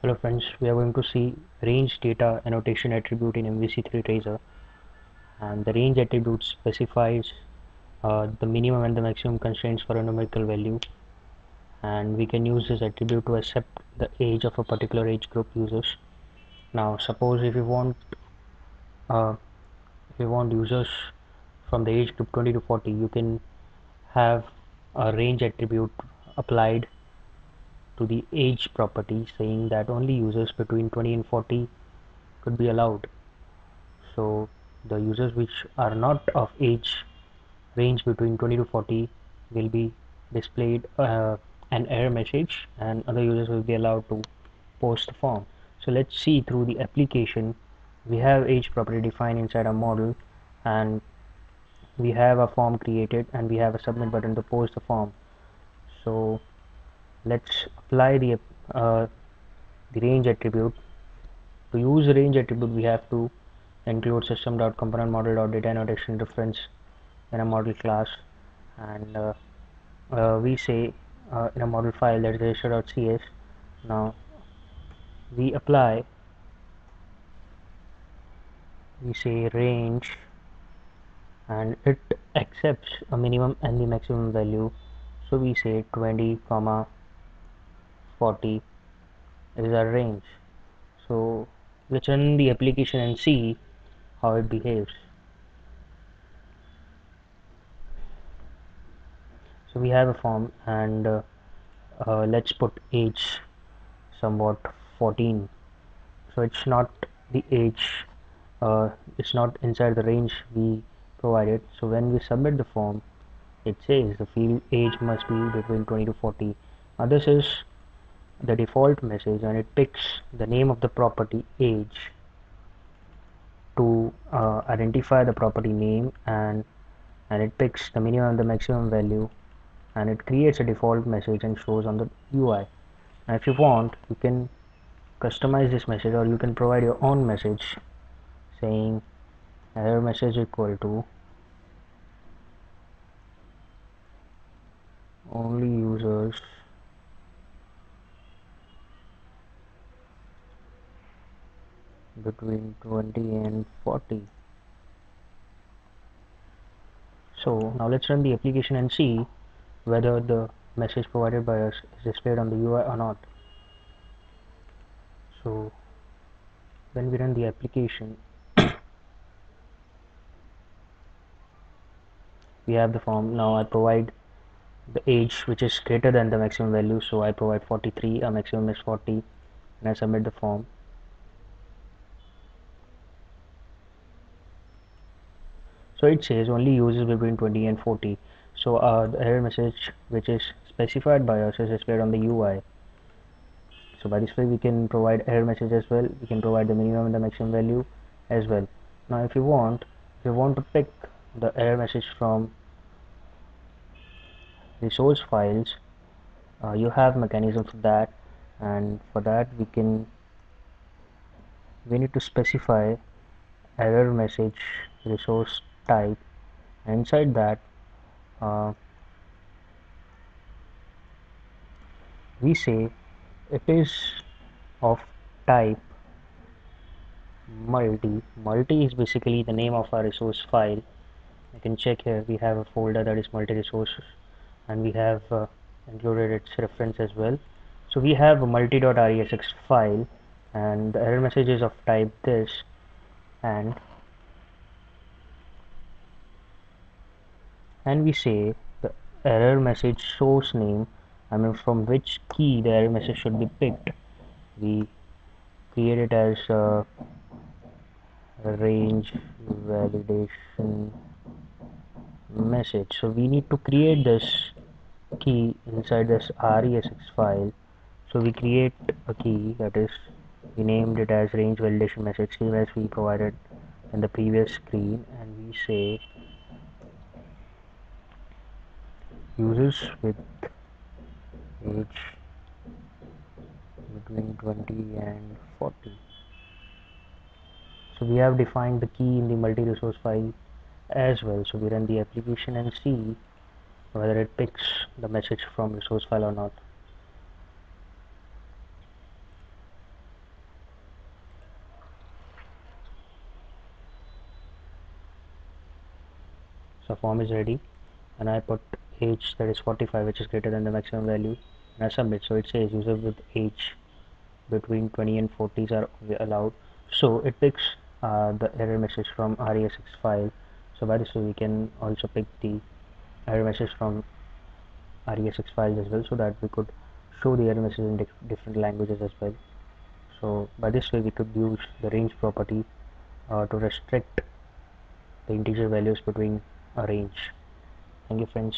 Hello friends, we are going to see range data annotation attribute in MVC3 tracer, and the range attribute specifies the minimum and the maximum constraints for a numerical value, and we can use this attribute to accept the age of a particular age group users. Now suppose uh, if you want users from the age group 20 to 40, you can have a range attribute applied to the age property saying that only users between 20 and 40 could be allowed. So the users which are not of age range between 20 to 40 will be displayed an error message, and other users will be allowed to post the form. So let's see through the application. We have age property defined inside our model, and we have a form created, and we have a submit button to post the form. So let's apply uh, the range attribute. To use the range attribute, we have to include system.componentModel.DataAnnotation reference in a model class, and we say in a model file, that is register.cs. Now we apply, we say range, and it accepts a minimum and the maximum value. So we say 20 comma 40 is our range. So let's run the application and see how it behaves. So we have a form, and let's put age somewhat 14. So it's not the age, it's not inside the range we provided. So when we submit the form, it says the field age must be between 20 to 40. Now this is the default message, and it picks the name of the property age to identify the property name, and it picks the minimum and the maximum value, and it creates a default message and shows on the UI. And if you want, you can customize this message, or you can provide your own message saying error message equal to only users between 20 and 40. So now let's run the application and see whether the message provided by us is displayed on the UI or not. So when we run the application, we have the form. Now I provide the age which is greater than the maximum value, so I provide 43, a maximum is 40, and I submit the form. So it says only users between 20 and 40. So the error message which is specified by us is displayed on the UI. So by this way we can provide error message as well, we can provide the minimum and the maximum value as well. Now if you want to pick the error message from resource files, you have mechanism for that, and for that we need to specify error message resource type. Inside that uh, we say it is of type multi is basically the name of our resource file. You can check here, we have a folder that is multi resources, and we have included its reference as well. So we have a multi.resx file, and the error message is of type this, and we say the error message source name, I mean from which key the error message should be picked. We create it as range validation message. So we need to create this key inside this resx file. So we create a key, that is, we named it as range validation message, same as we provided in the previous screen, and we say users with age between 20 and 40. So we have defined the key in the multi-resource file as well. So we run the application and see whether it picks the message from resource file or not. the form is ready, and I put age, that is 45, which is greater than the maximum value, and I submit. So it says user with age between 20 and 40s are allowed. So it picks the error message from RESX file. So by this way we can also pick the error message from RESX files as well, so that we could show the error message in different languages as well. So by this way we could use the range property to restrict the integer values between a range. Thank you friends.